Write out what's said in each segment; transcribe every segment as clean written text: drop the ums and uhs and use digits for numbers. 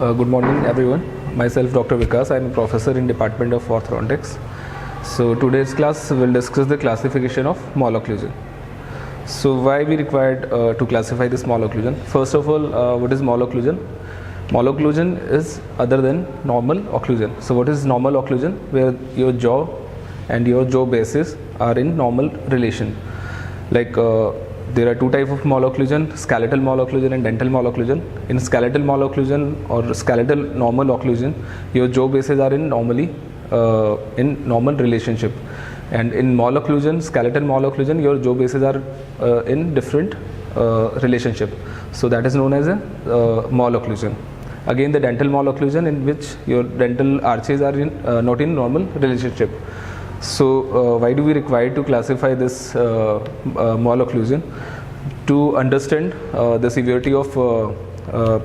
Good morning everyone. Myself Dr. Vikas. I am a professor in Department of Orthodontics. So today's class will discuss the classification of malocclusion. So why we required to classify this malocclusion? First of all, what is malocclusion? Malocclusion is other than normal occlusion. So what is normal occlusion? Where your jaw and your jaw bases are in normal relation. Like there are two types of malocclusion: skeletal malocclusion and dental malocclusion. In skeletal malocclusion or skeletal normal occlusion, your jaw bases are in normal relationship, and in malocclusion, skeletal malocclusion, your jaw bases are in different relationship. So that is known as a malocclusion. Again, the dental malocclusion, in which your dental arches are not in normal relationship. So why do we require to classify this malocclusion? To understand the severity of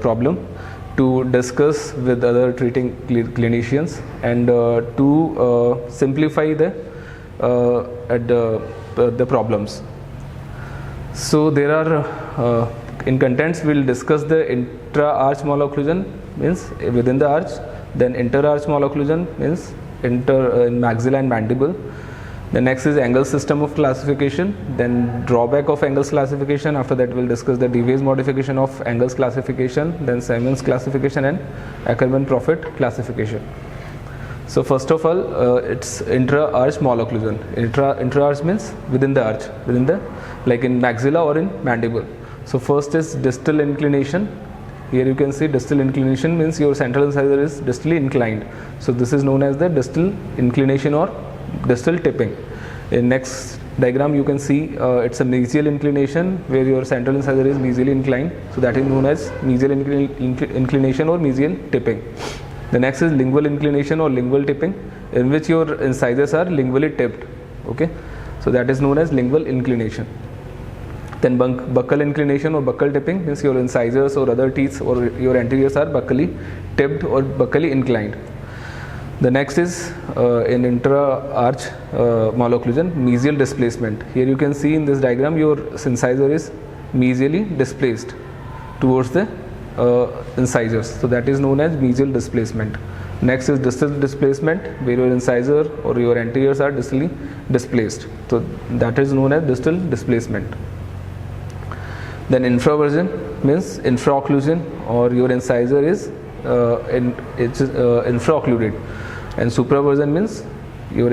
problem, to discuss with other treating clinicians, and to simplify the problems. So there are in contents we'll discuss the intra-arch malocclusion, means within the arch, then inter-arch malocclusion, means in maxilla and mandible. The next is angle system of classification, then drawback of angles classification. After that we'll discuss the Dewey's modification of angles classification, then Simon's classification, and Ackermann-Profit classification. So first of all, it's intra-arch malocclusion. Intra-arch means within the arch, like in maxilla or in mandible. So first is distal inclination. Here you can see distal inclination means your central incisor is distally inclined. So this is known as the distal inclination or distal tipping. In next diagram you can see it's a mesial inclination where your central incisor is mesially inclined. So that is known as mesial inclination or mesial tipping. The next is lingual inclination or lingual tipping, in which your incisors are lingually tipped. Okay, so that is known as lingual inclination. Then buccal inclination or buccal tipping means your incisors or other teeth or your anteriors are buccally tipped or buccally inclined. The next is in intra-arch malocclusion, mesial displacement. Here you can see in this diagram your incisor is mesially displaced towards the incisors. So that is known as mesial displacement. Next is distal displacement, where your incisor or your anteriors are distally displaced. So that is known as distal displacement. Then infraversion means infraocclusion, or your incisor is infraoccluded, and supraversion means your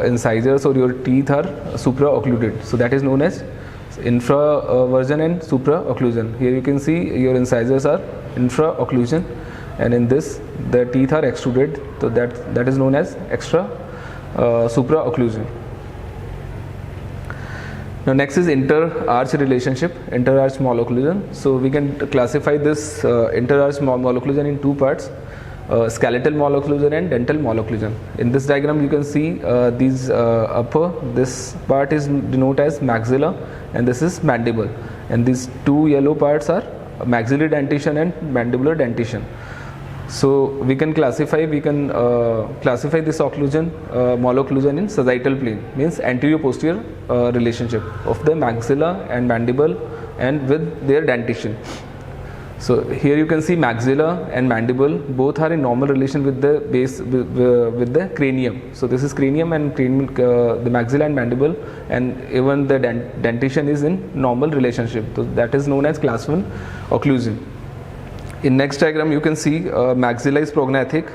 incisors or your teeth are supraoccluded. So that is known as infraversion and supraocclusion. Here you can see your incisors are infraocclusion, and in this the teeth are extruded. So that is known as supraocclusion. Now next is inter-arch relationship, inter-arch malocclusion. So we can classify this inter-arch malocclusion in two parts: skeletal malocclusion and dental malocclusion. In this diagram you can see these this part is denoted as maxilla and this is mandible, and these two yellow parts are maxillary dentition and mandibular dentition. So we can classify this malocclusion in sagittal plane, means anterior posterior relationship of the maxilla and mandible and with their dentition. So here you can see maxilla and mandible both are in normal relation with the base with the cranium. So this is cranium and the maxilla and mandible, and even the dentition is in normal relationship. So that is known as class 1 occlusion. In next diagram you can see maxilla is prognathic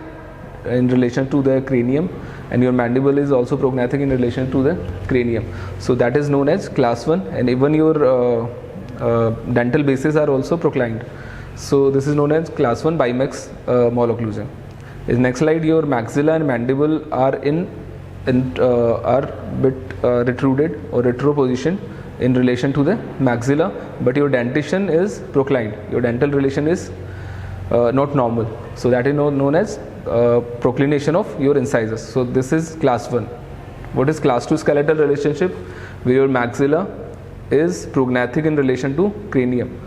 in relation to the cranium, and your mandible is also prognathic in relation to the cranium. So that is known as class 1, and even your dental bases are also proclined. So this is known as class 1 bimax malocclusion. In next slide, your maxilla and mandible are retruded or retropositioned in relation to the maxilla, but your dentition is proclined. Your dental relation is not normal. So that is known as proclination of your incisors. So this is class 1. What is class 2 skeletal relationship? Where your maxilla is prognathic in relation to cranium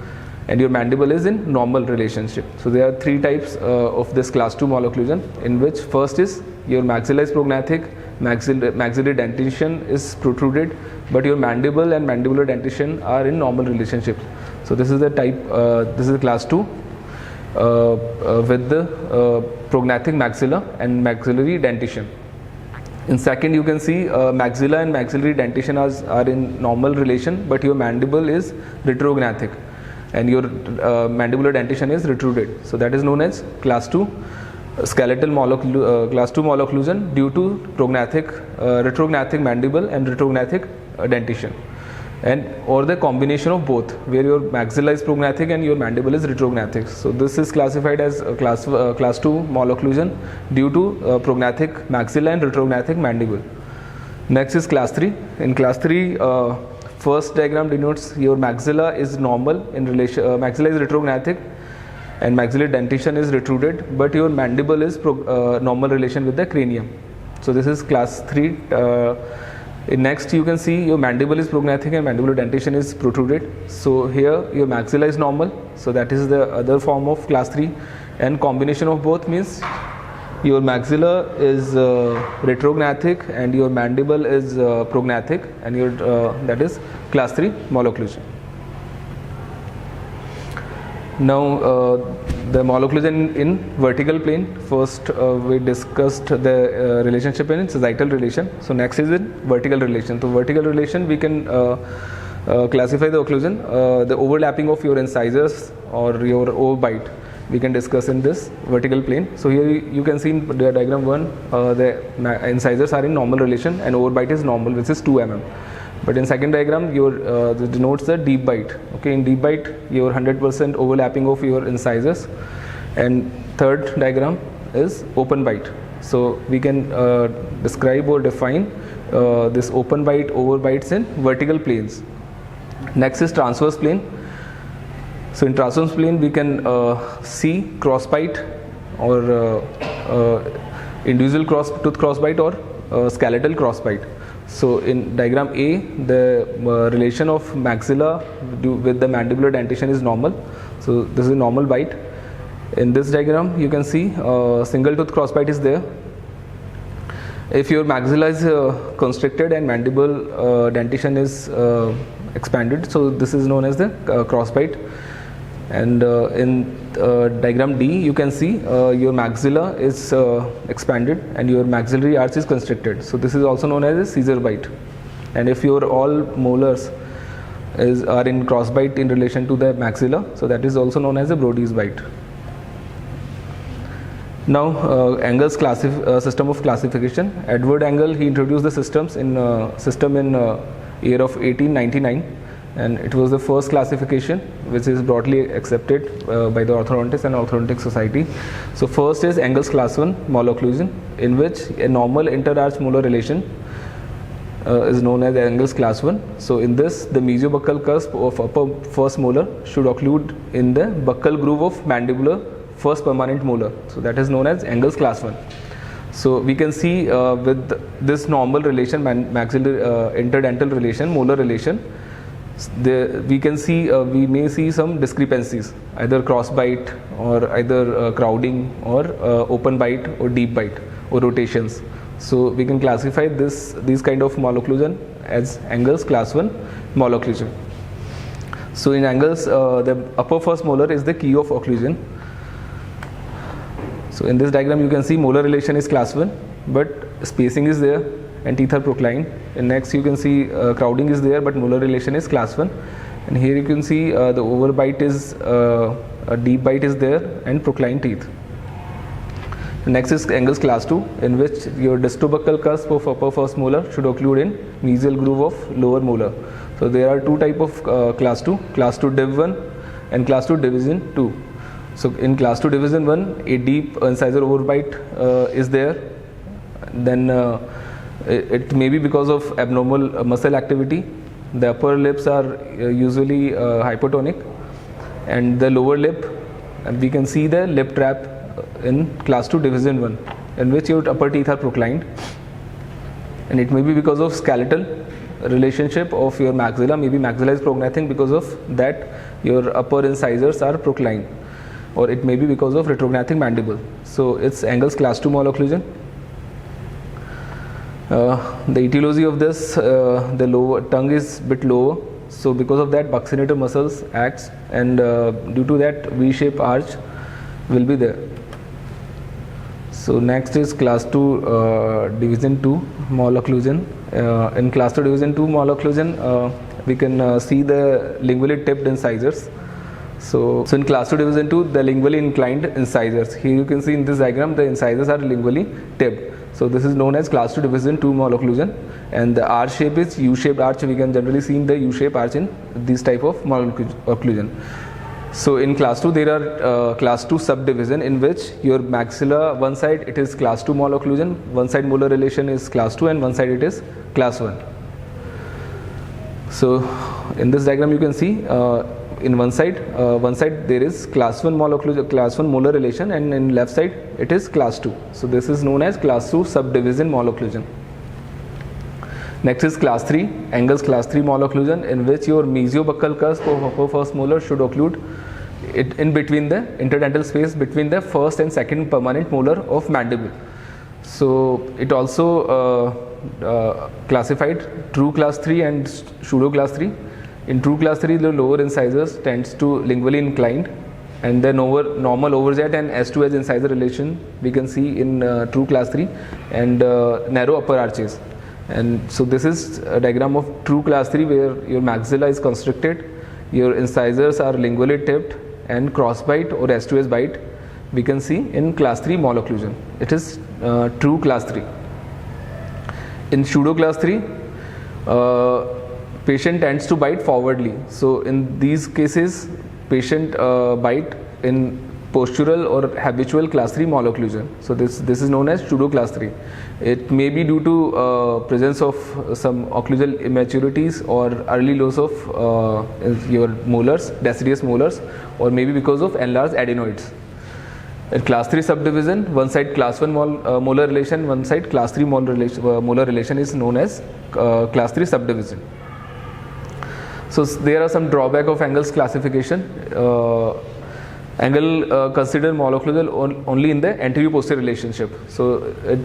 and your mandible is in normal relationship. So there are three types of this class 2 malocclusion, in which first is your maxilla is prognathic, maxillary dentition is protruded, but your mandible and mandibular dentition are in normal relationship. So this is the type, this is class 2. with the prognathic maxilla and maxillary dentition. In second, you can see maxilla and maxillary dentition are in normal relation, but your mandible is retrognathic and your mandibular dentition is retruded. So that is known as class 2 skeletal class 2 malocclusion due to retrognathic mandible and retrognathic dentition, and or the combination of both, where your maxilla is prognathic and your mandible is retrognathic. So this is classified as class 2 malocclusion due to prognathic maxilla and retrognathic mandible. Next is class 3. In class 3, first diagram denotes your maxilla is normal in relation, maxilla is retrognathic and maxillary dentition is retruded, but your mandible is normal relation with the cranium. So this is class 3. In next, you can see your mandible is prognathic and mandibular dentition is protruded. So here your maxilla is normal. So that is the other form of class 3, and combination of both means your maxilla is retrognathic and your mandible is prognathic, and your that is class 3 malocclusion. Now the malocclusion in vertical plane. First we discussed the relationship in sagittal relation. So next is in vertical relation. So vertical relation, we can classify the occlusion, the overlapping of your incisors or your overbite, we can discuss in this vertical plane. So here you can see in the diagram 1, the incisors are in normal relation and overbite is normal, which is 2 mm. But in second diagram, your denotes the deep bite. Okay, in deep bite, your 100% overlapping of your incisors, and third diagram is open bite. So we can describe or define this open bite, overbites in vertical planes. Next is transverse plane. So in transverse plane, we can see crossbite or individual tooth crossbite or skeletal crossbite. So in diagram A, the relation of maxilla with the mandibular dentition is normal. So this is a normal bite. In this diagram, you can see single tooth crossbite is there. If your maxilla is constricted and mandible dentition is expanded, so this is known as the crossbite. And in diagram D, you can see your maxilla is expanded and your maxillary arch is constricted. So this is also known as a Caesar bite. And if your all molars are in crossbite in relation to the maxilla, so that is also known as a Brody's bite. Now Engel's system of classification. Edward Engel, he introduced the system in year of 1899. And it was the first classification which is broadly accepted by the orthodontists and orthodontic society. So first is Engel's class 1 malocclusion, in which a normal interarch molar relation is known as Engel's class 1. So in this, the mesiobuccal cusp of upper first molar should occlude in the buccal groove of mandibular first permanent molar. So that is known as Engel's class 1. So we can see with this normal relation, maxillary interdental relation, molar relation, we may see some discrepancies, either crossbite or either crowding or open bite or deep bite or rotations. So we can classify these kind of malocclusion as Engel's class 1 malocclusion. So in Engel's, the upper first molar is the key of occlusion. So in this diagram, you can see molar relation is class 1, but spacing is there and teeth are proclined. And next you can see crowding is there, but molar relation is class 1. And here you can see the overbite is a deep bite is there and proclined teeth. Next is Engel's class 2, in which your distobuccal cusp of upper first molar should occlude in mesial groove of lower molar. So there are two type of class 2 div 1 and class 2 division 2. So in class 2 division 1, a deep incisor overbite is there. Then it may be because of abnormal muscle activity. The upper lips are usually hypotonic, and the lower lip, we can see the lip trap in class 2 division 1, in which your upper teeth are proclined, and it may be because of skeletal relationship of your maxilla. Maybe maxilla is prognathic, because of that your upper incisors are proclined, or it may be because of retrognathic mandible. So it's Engel's class 2 malocclusion. The etiology of this, the lower tongue is bit lower, so because of that buccinator muscles acts, and due to that V-shaped arch will be there. So next is class 2 division 2 mole occlusion. In class 2 division 2 mole occlusion, we can see the lingually tipped incisors. So in class 2 division 2, the lingually inclined incisors. Here you can see in this diagram the incisors are lingually tipped. So this is known as class 2 division 2 mole occlusion, and the arch shape is U-shaped arch. We can generally see in the U-shaped arch in this type of mole occlusion. So in class 2 there are class 2 subdivision, in which your maxilla, one side it is class 2 mole occlusion, one side molar relation is class 2 and one side it is class 1. So in this diagram you can see in one side there is class 1 mole occlusion, class 1 molar relation, and in left side it is class 2. So this is known as class 2 subdivision mole occlusion. Next is class 3, Engel's class 3 mole occlusion, in which your mesiobuccal cusp of upper first molar should occlude it in between the interdental space between the first and second permanent molar of mandible. So it also classified true class 3 and pseudo class 3. In true class 3, the lower incisors tends to lingually inclined, and the normal overjet and S2H incisor relation we can see in true class 3, and narrow upper arches. And so this is a diagram of true class 3, where your maxilla is constricted, your incisors are lingually tipped, and cross bite or S2S bite we can see in class 3 mole occlusion. It is true class 3. In pseudo class 3, patient tends to bite forwardly. So in these cases, patient bite in postural or habitual class 3 mole occlusion. So this is known as pseudo class 3. It may be due to presence of some occlusal immaturities or early loss of your molars, deciduous molars, or maybe because of enlarged adenoids. In class 3 subdivision, one side class 1 molar relation, one side class 3 molar relation is known as class 3 subdivision. So there are some drawback of Engel's classification. Engel considered mole occlusion only in the anterior-posterior relationship. So it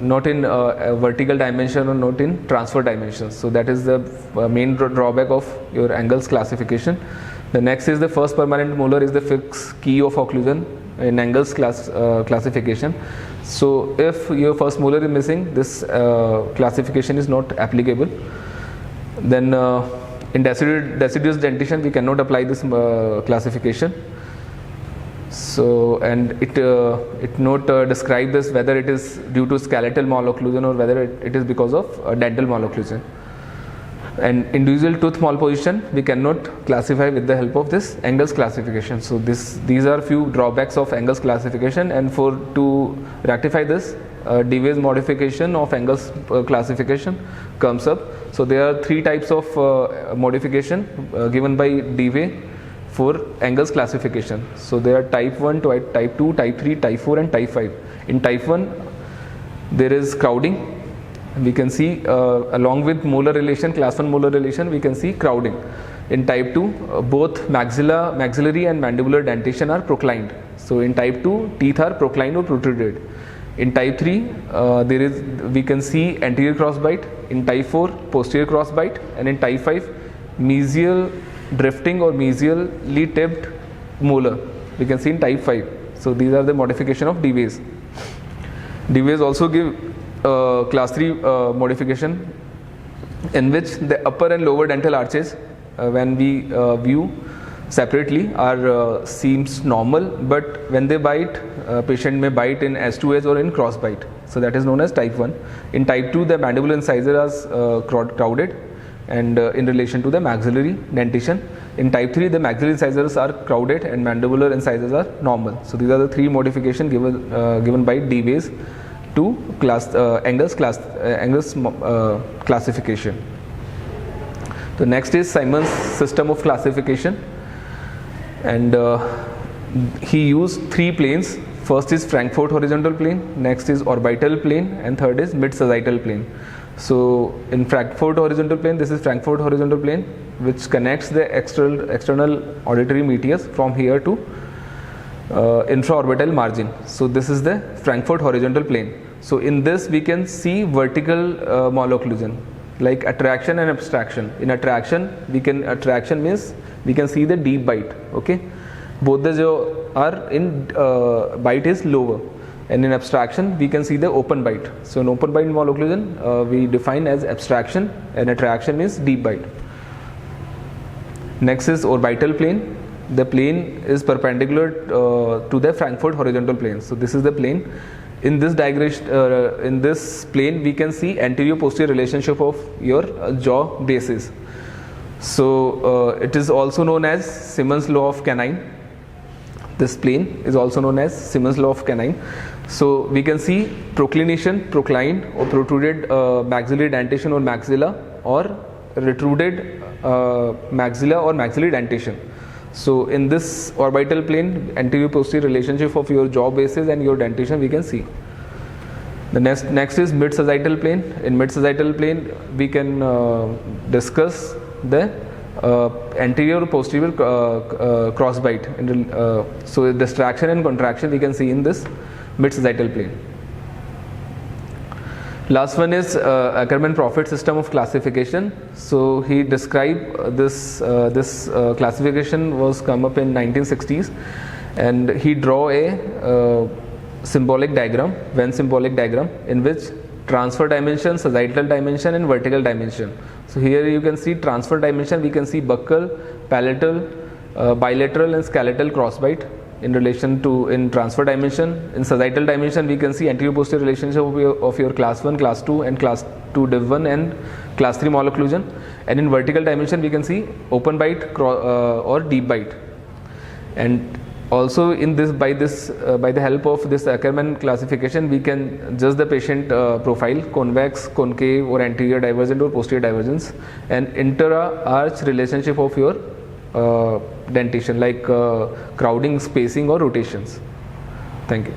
not in vertical dimension or not in transfer dimensions. So that is the main drawback of your Engel's classification. The next is the first permanent molar is the fixed key of occlusion in Engel's classification. So if your first molar is missing, this classification is not applicable. Then in deciduous dentition we cannot apply this classification. So and it not describe this whether it is due to skeletal mole occlusion or whether it is because of dental mole occlusion. And individual tooth malposition we cannot classify with the help of this Engel's classification. So these are few drawbacks of Engel's classification, and to rectify this, Dewey's modification of Engel's classification comes up. So there are three types of modification given by Dewey for Engel's classification. So there are type 1, type 2, type 3, type 4 and type 5. In type 1 there is crowding. We can see along with molar relation, class 1 molar relation, we can see crowding. In type 2 both maxillary and mandibular dentation are proclined. So in type 2 teeth are proclined or protruded. In type 3 we can see anterior crossbite. In type 4 posterior crossbite, and in type 5 mesial drifting or mesially tipped molar we can see in type 5. So these are the modification of Dewey's. Dewey's also give class 3 modification, in which the upper and lower dental arches when we view separately are seems normal, but when they bite, patient may bite in S2S or in cross bite. So that is known as type 1. In type 2 the mandibular incisors are crowded and in relation to the maxillary dentition. In type 3 the maxillary incisors are crowded and mandibular incisors are normal. So these are the three modifications given by Dewey's to Engel's classification. The next is Simon's system of classification, and he used three planes. First is Frankfurt horizontal plane, next is orbital plane, and third is mid-sagittal plane. So in Frankfurt horizontal plane, this is Frankfurt horizontal plane which connects the external auditory meatus from here to infraorbital margin. So this is the Frankfurt horizontal plane. So in this we can see vertical mole occlusion, like attraction and abstraction. In attraction means we can see the deep bite, okay, both the jaw are in bite is lower, and in abstraction we can see the open bite. So in open bite malocclusion we define as abstraction, and attraction is deep bite. Next is orbital plane. The plane is perpendicular to the Frankfurt horizontal plane. So this is the plane. In this diagram, in this plane we can see anterior posterior relationship of your jaw bases. So it is also known as Simmons law of canine. This plane is also known as Simmons law of canine. So we can see proclination, proclined or protruded maxillary dentation or maxilla, or retruded maxilla or maxillary dentation. So in this orbital plane, anterior posterior relationship of your jaw bases and your dentation we can see. The next is mid sagittal plane. In mid sagittal plane we can discuss the anterior posterior cross bite. So distraction and contraction we can see in this mid sagittal plane. Last one is Ackermann-Profit system of classification. So he described this classification was come up in 1960s, and he draw a symbolic diagram, Venn symbolic diagram, in which transfer dimension, sagittal dimension and vertical dimension. So here you can see transfer dimension, we can see buccal, palatal, bilateral and skeletal crossbite in relation to in transfer dimension. In sagittal dimension we can see anterior posterior relationship of your class 1, class 2 and class 2 div 1 and class 3 malocclusion. And in vertical dimension we can see open bite or deep bite. And also in this by the help of this Ackermann classification we can judge the patient profile, convex, concave or anterior divergent or posterior divergence, and inter-arch relationship of your dentation, like crowding, spacing or rotations. Thank you.